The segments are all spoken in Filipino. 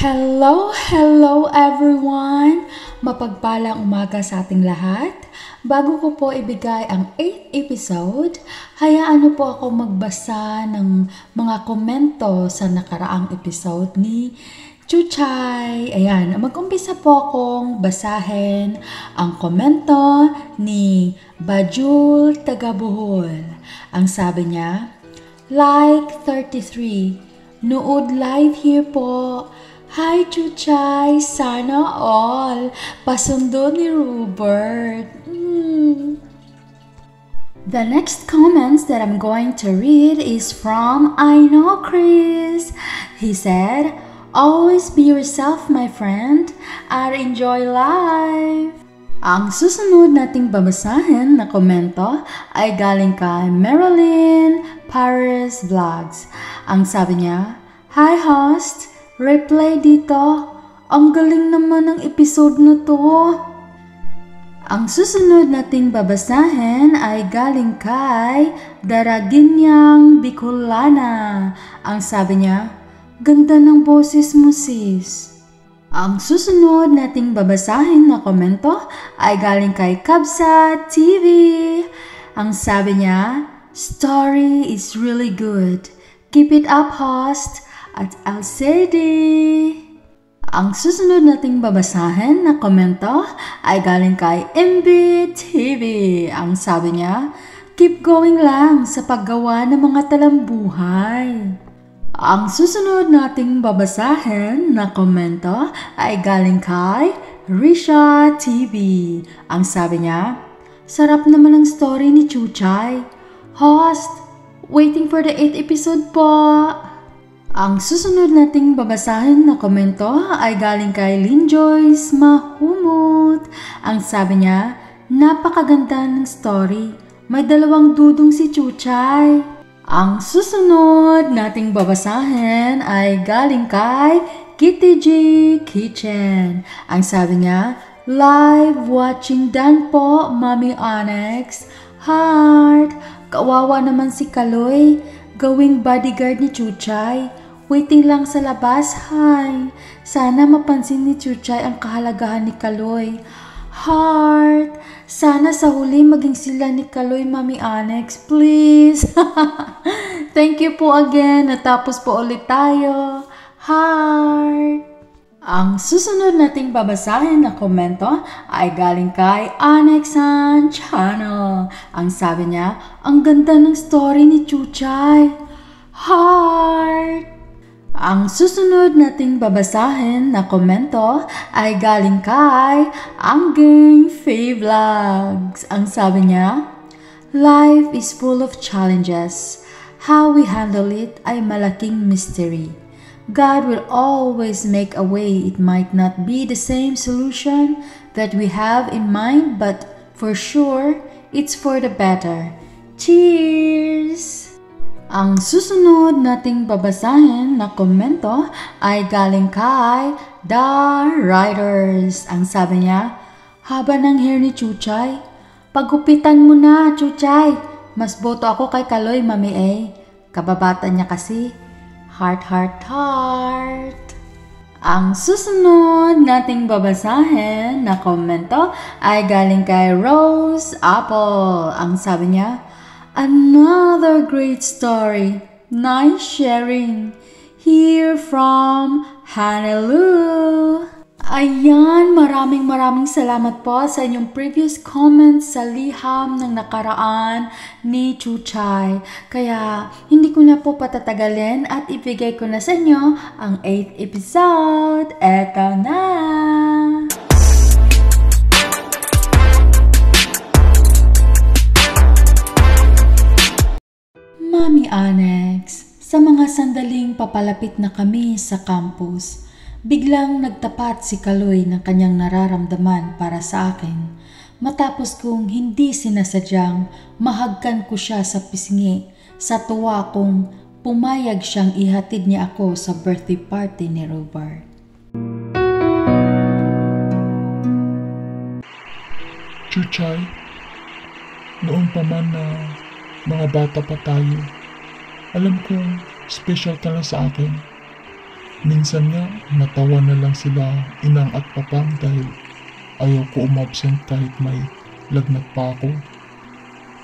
Hello everyone! Mapagpalang umaga sa ating lahat. Bago ko po ibigay ang 8th episode, hayaan niyo po ako magbasa ng mga komento sa nakaraang episode ni Chuchay. Ayan, mag-umpisa po akong basahin ang komento ni Bajul Tagabuhol. Ang sabi niya, Like 33, nood live here po. Hi Chuchay, sana all. Pasundo ni Robert. The next comments that I'm going to read is from I Know Chris. He said, always be yourself my friend and enjoy life. Ang susunod nating babasahin na komento ay galing kay Marilyn Paris Vlogs. Ang sabi niya, Hi host, replay dito. Ang galing naman ng episode na to. Ang susunod nating babasahin ay galing kay Daraginyang Bicolana. Ang sabi niya, ganda ng boses mo sis. Ang susunod nating babasahin na komento ay galing kay Kabsa TV. Ang sabi niya, story is really good. Keep it up host at LCD. Ang susunod nating babasahin na komento ay galing kay MB TV. Ang sabi niya, keep going lang sa paggawa ng mga talambuhay. Ang susunod nating babasahin na komento ay galing kay Risha TV. Ang sabi niya, sarap naman ang story ni Chuchay. Host, waiting for the 8th episode po. Ang susunod nating babasahin na komento ay galing kay Lynn Joyce Mahumut. Ang sabi niya, napakaganda ng story. May dalawang dudong si Chuchay. Ang susunod nating babasahin ay galing kay Kitty G Kitchen. Ang sabi niya, live watching Dan po, Mami Onyx. Heart, kawawa naman si Kaloy. Gawing bodyguard ni Chuchay. Waiting lang sa labas, hi. Sana mapansin ni Chuchay ang kahalagahan ni Kaloy. Heart, sana sa huli maging sila ni Kaloy, Mami Onyx, please. Thank you po again. Natapos po ulit tayo. Heart. Ang susunod nating babasahin na komento ay galing kay Onyxan Channel. Ang sabi niya, ang ganda ng story ni Chuchay. Heart. Ang susunod nating babasahin na komento ay galing kay Anggang Faye Vlogs. Ang sabi niya, life is full of challenges. How we handle it ay malaking mystery. God will always make a way. It might not be the same solution that we have in mind, but for sure, it's for the better. Cheers! Ang susunod nating babasahin na komento ay galing kay The Riders. Ang sabi niya, haba ng hair ni Chuchay. Pagupitan mo na, Chuchay. Mas boto ako kay Kaloy, Mami A. Kababata niya kasi. Heart, heart, heart. Ang susunod nating babasahin na komento ay galing kay Rose Apple. Ang sabi niya, another great story. Nice sharing. Hear from Hanelu. Ayan, maraming salamat po sa inyong previous comments sa liham ng nakaraan ni Chuchay. Kaya hindi ko na po patatagalin at ibigay ko na sa inyo ang 8th episode. Eto na! Mami Onyx, sa mga sandaling papalapit na kami sa campus, biglang nagtapat si Kaloy ng kanyang nararamdaman para sa akin. Matapos kong hindi sinasadyang mahagkan ko siya sa pisngi sa tuwa kong pumayag siyang ihatid niya ako sa birthday party ni Robert. Chuchay, noon pa man na mga bata pa tayo, alam kong special ka lang sa akin. Minsan nga, natawa na lang sila inang at papang dahil ayaw ko umabsent kahit may lagnat pa ako.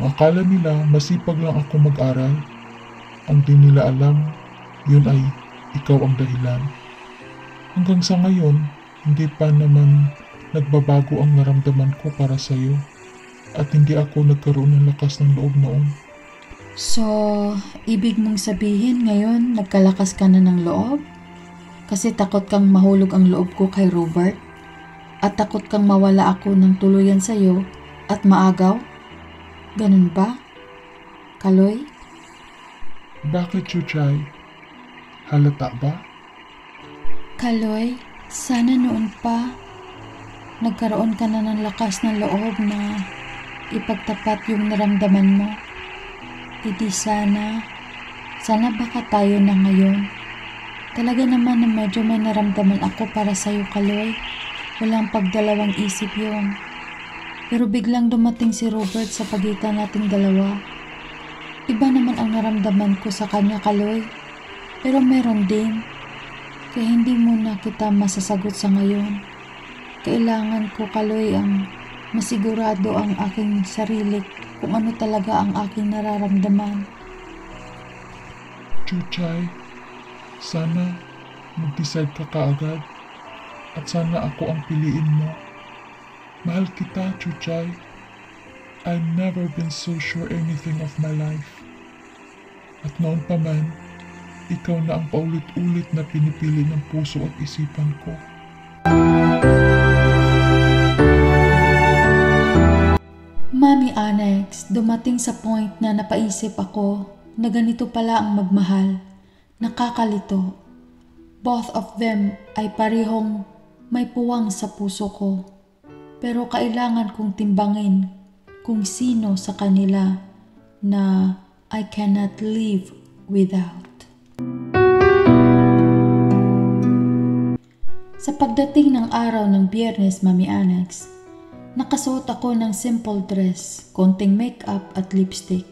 Akala nila masipag lang ako mag-aral. Ang di nila alam, yun ay ikaw ang dahilan. Hanggang sa ngayon, hindi pa naman nagbabago ang naramdaman ko para sa iyo. At hindi ako nagkaroon ng lakas ng loob noon. So, ibig mong sabihin ngayon nagkalakas ka na ng loob? Kasi takot kang mahulog ang loob ko kay Robert? At takot kang mawala ako ng tuluyan sa iyo at maagaw? Ganun ba? Kaloy? Bakit, Chuchay? Halata ba? Kaloy, sana noon pa nagkaroon ka na ng lakas ng loob na ipagtapat yung naramdaman mo. Hindi sana baka tayo na ngayon. Talaga naman na medyo may naramdaman ako para sa'yo, Kaloy. Walang pagdalawang isip yun. Pero biglang dumating si Robert sa pagitan nating dalawa. Iba naman ang naramdaman ko sa kanya, Kaloy. Pero meron din. Kaya hindi muna kita masasagot sa ngayon. Kailangan ko, Kaloy, ang masigurado ang aking sarili kung ano talaga ang aking nararamdaman. Chuchay, sana mag-decide ka kaagad at sana ako ang piliin mo. Mahal kita, Chuchay. I've never been so sure anything of my life. At noon pa man, ikaw na ang paulit-ulit na pinipili ng puso at isipan ko. Mami Annex, dumating sa point na napaisip ako na ganito pala ang magmahal. Nakakalito. Both of them ay parehong may puwang sa puso ko. Pero kailangan kong timbangin kung sino sa kanila na I cannot live without. Sa pagdating ng araw ng Biyernes, Mami Annex, nakasuot ako ng simple dress, konting makeup at lipstick.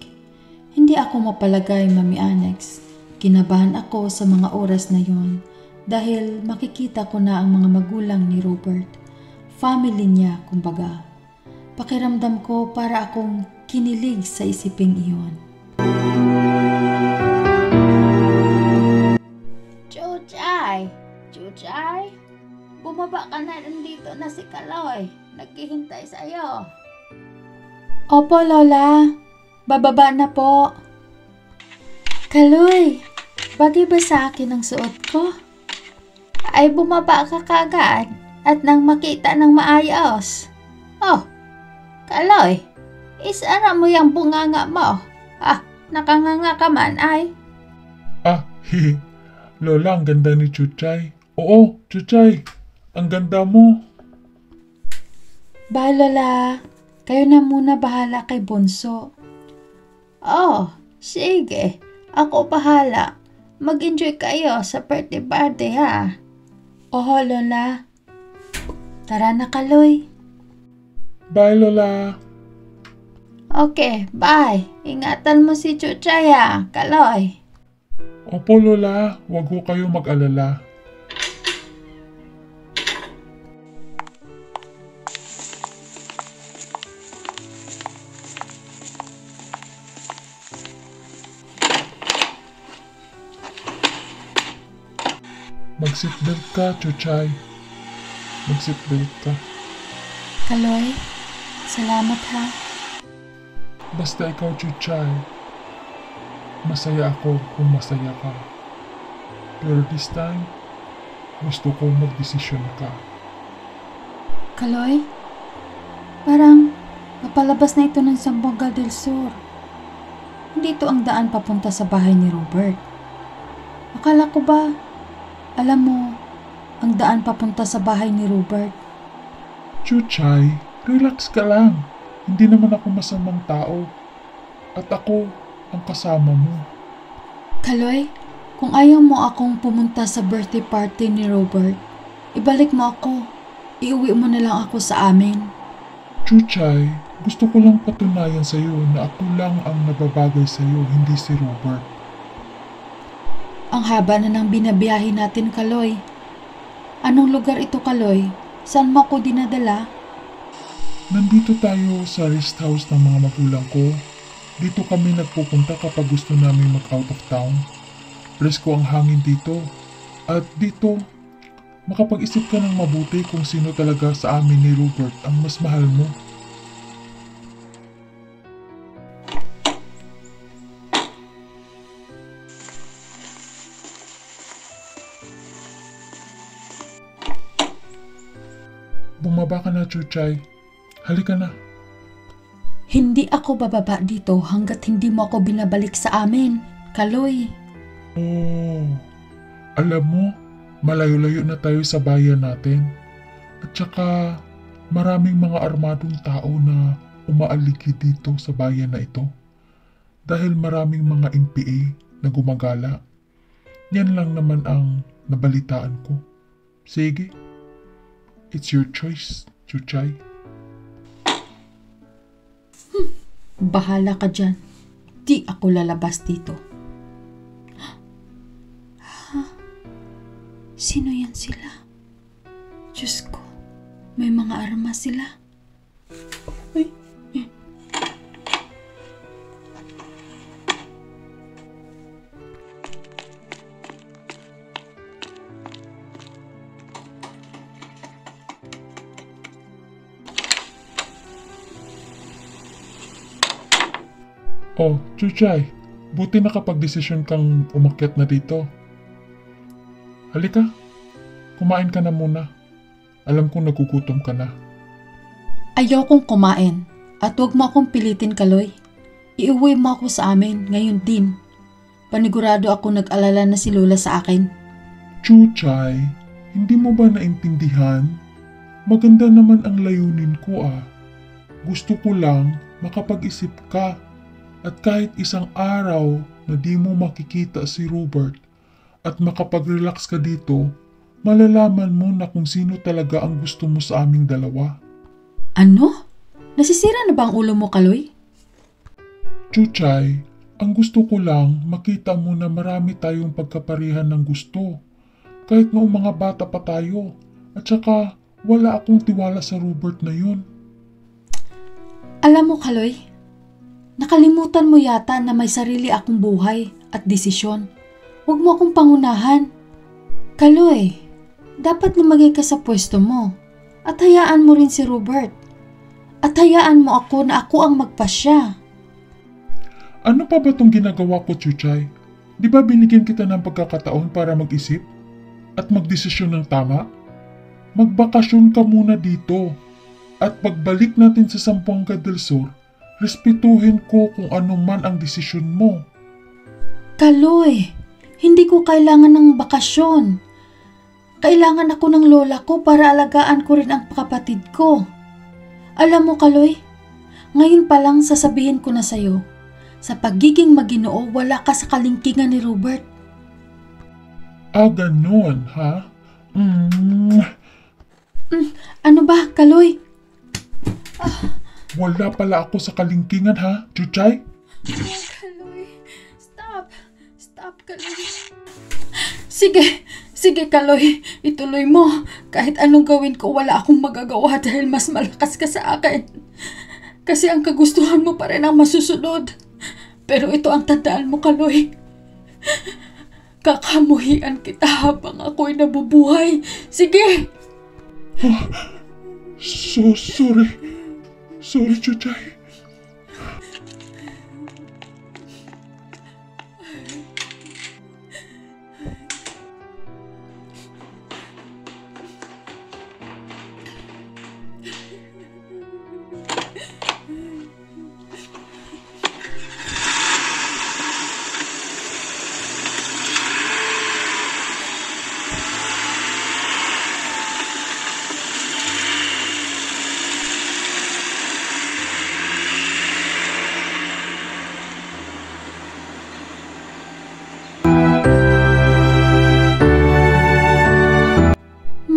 Hindi ako mapalagay, Mami Annex. Kinabahan ako sa mga oras na yon dahil makikita ko na ang mga magulang ni Robert. Family niya, kumbaga. Pakiramdam ko para akong kinilig sa isiping iyon. Chuchay, bumaba ka na, nandito na si Kaloy. Naghihintay sa iyo. Opo, Lola. Bababa na po. Kaloy, bagay ba sa akin ang suot ko? Ay bumaba ka kagad at nang makita ng maayos. Oh, Kaloy, isara mo yung bunganga mo. Nakanganga ka man ay. Lola, ang ganda ni Chuchay. Oo, Chuchay, ang ganda mo. Bye, Lola. Kayo na muna bahala kay Bunso. Oh, sige. Ako bahala. Mag-enjoy kayo sa birthday party, ha? Oho, Lola. Tara na, Kaloy. Bye, Lola. Okay, bye. Ingatan mo si Chuchay, ha, Kaloy. Opo, Lola. Huwag ho kayo mag-alala. Mag-seatbelt ka, Chuchay. Mag-seatbelt ka. Kaloy, salamat ha. Basta ikaw, Chuchay. Masaya ako kung masaya ka. Pero this time, gusto ko mag-desisyon ka. Kaloy, parang napalabas na ito ng Zamboanga del Sur. Hindi ito ang daan papunta sa bahay ni Robert. Akala ko ba, alam mo, ang daan papunta sa bahay ni Robert? Chuchay, relax ka lang. Hindi naman ako masamang tao. At ako ang kasama mo. Kaloy, kung ayaw mo akong pumunta sa birthday party ni Robert, ibalik mo ako. Iuwi mo na lang ako sa amin. Chuchay, gusto ko lang patunayan sa iyo na ako lang ang nababagay sa iyo, hindi si Robert. Ang haba na ng binabiyahe natin, Kaloy. Anong lugar ito, Kaloy? Saan mo ako dinadala? Nandito tayo sa rest house ng mga magulang ko. Dito kami nagpupunta kapag gusto namin mag-out of town. Presko ang hangin dito. At dito, makapag-isip ka ng mabuti kung sino talaga sa amin ni Robert ang mas mahal mo. Bumaba ka na, Chuchay. Halika na. Hindi ako bababa dito hanggat hindi mo ako binabalik sa amin, Kaloy. Oh, alam mo, malayo-layo na tayo sa bayan natin. At saka, maraming mga armadong tao na umaaligid dito sa bayan na ito. Dahil maraming mga NPA na gumagala. Yan lang naman ang nabalitaan ko. Sige, it's your choice, Chuchay. Bahala ka dyan. Di ako lalabas dito. Ha? Sino yan sila? Diyos ko, may mga armas sila. Ay. Oh, Chuchay, buti nakapag-desisyon kang umakyat na dito. Halika, kumain ka na muna. Alam kong nagugutom ka na. Ayokong kumain at huwag mo akong pilitin, Kaloy. Iuwi mo ako sa amin ngayon din. Panigurado ako nag-alala na si Lola sa akin. Chuchay, hindi mo ba naintindihan? Maganda naman ang layunin ko ah. Gusto ko lang makapag-isip ka. At kahit isang araw na di mo makikita si Robert at makapag-relax ka dito, malalaman mo na kung sino talaga ang gusto mo sa aming dalawa. Ano? Nasisira na ba ang ulo mo, Kaloy? Chuchay, ang gusto ko lang makita mo na marami tayong pagkaparihan ng gusto. Kahit noong mga bata pa tayo. At saka wala akong tiwala sa Robert na yun. Alam mo, Kaloy, nakalimutan mo yata na may sarili akong buhay at desisyon. Huwag mo akong pangunahan. Kaloy, dapat lumagay ka sa pwesto mo. At hayaan mo rin si Robert. At hayaan mo ako na ako ang magpasya. Ano pa ba itong ginagawa ko, Chuchay? Di ba binigyan kita ng pagkakataon para mag-isip? At magdesisyon ng tama? Magbakasyon ka muna dito. At pagbalik natin sa Zamboanga del Sur, respetuhin ko kung ano man ang desisyon mo. Kaloy, hindi ko kailangan ng bakasyon. Kailangan ako ng lola ko para alagaan ko rin ang kapatid ko. Alam mo, Kaloy, ngayon pa lang sasabihin ko na sa'yo, sa pagiging maginoo, wala ka sa kalingkingan ni Robert. Ah, ganun, ha? Ano ba, Kaloy? Wala pala ako sa kalingkingan, ha, Chuchay? Kaloy, stop. Stop, Kaloy. Sige, Kaloy. Ituloy mo. Kahit anong gawin ko, wala akong magagawa dahil mas malakas ka sa akin. Kasi ang kagustuhan mo pa rin ang masusunod. Pero ito ang tandaan mo, Kaloy. Kakamuhian kita habang ako'y nabubuhay. Sige! Sorry. Sorry, Chuchay.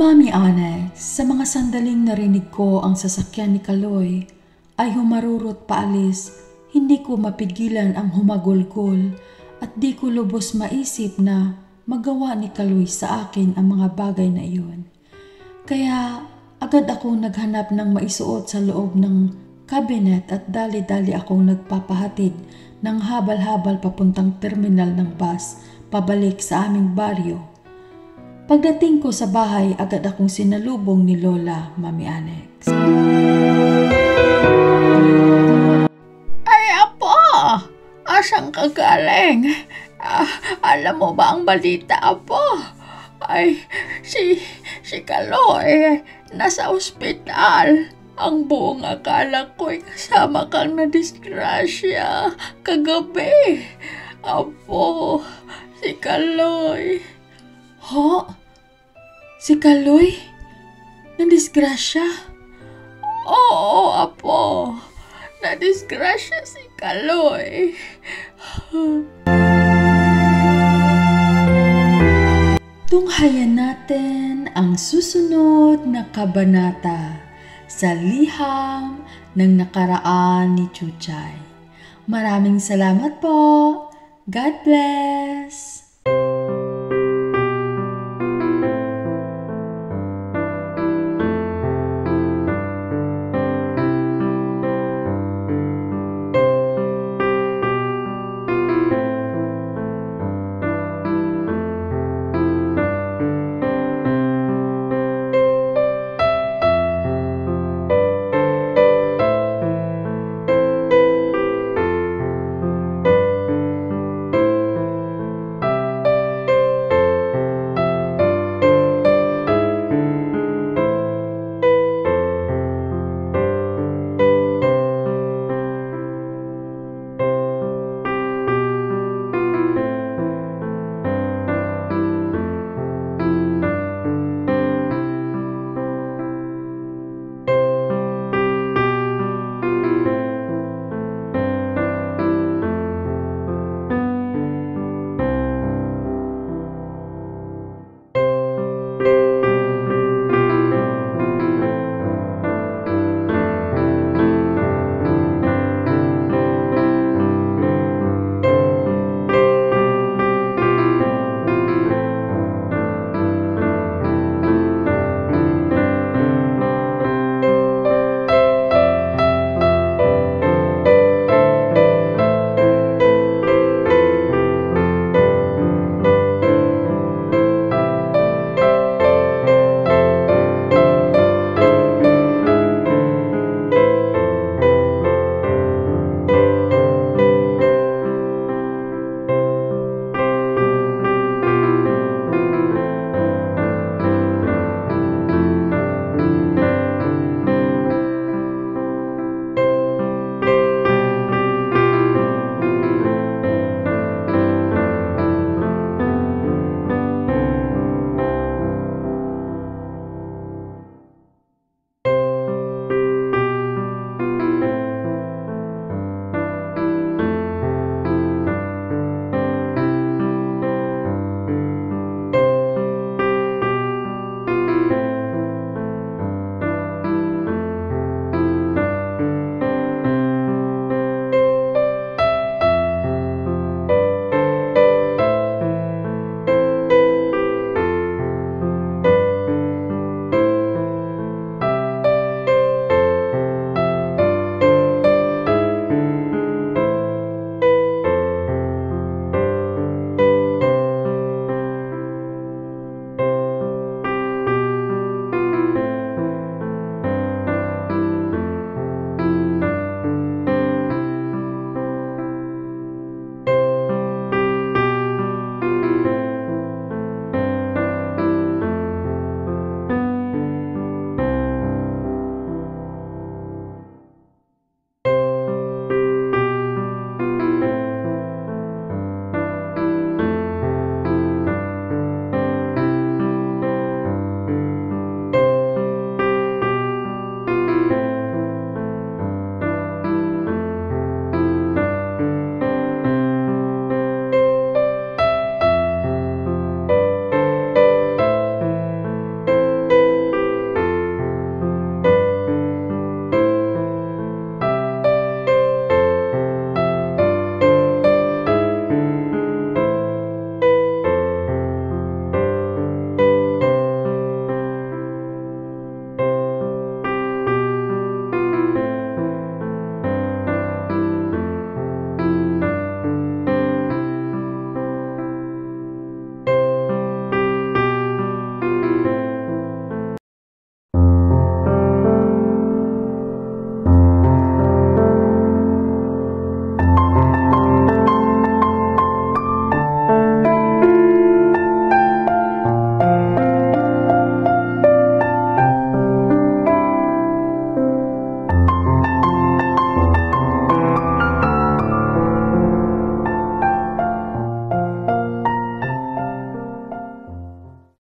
Mami Ana, sa mga sandaling narinig ko ang sasakyan ni Kaloy ay humarurot paalis, hindi ko mapigilan ang humagulgol at di ko lubos maisip na magawa ni Kaloy sa akin ang mga bagay na iyon. Kaya agad akong naghanap ng maisuot sa loob ng cabinet at dali-dali akong nagpapahatid ng habal-habal papuntang terminal ng bus pabalik sa aming baryo. Pagdating ko sa bahay, agad akong sinalubong ni Lola, Mami Alex. Ay, Apo! Asang ka galing? Alam mo ba ang balita, Apo? Ay, si Kaloy nasa ospital. Ang buong akala ko'y kasama kang nadisgrasya kagabi. Apo, si Kaloy. Ho? Si Kaloy? Nadisgrasya? Oo, Apo. Nadisgrasya si Kaloy. Tunghayan natin ang susunod na kabanata sa liham ng nakaraan ni Chuchay. Maraming salamat po. God bless!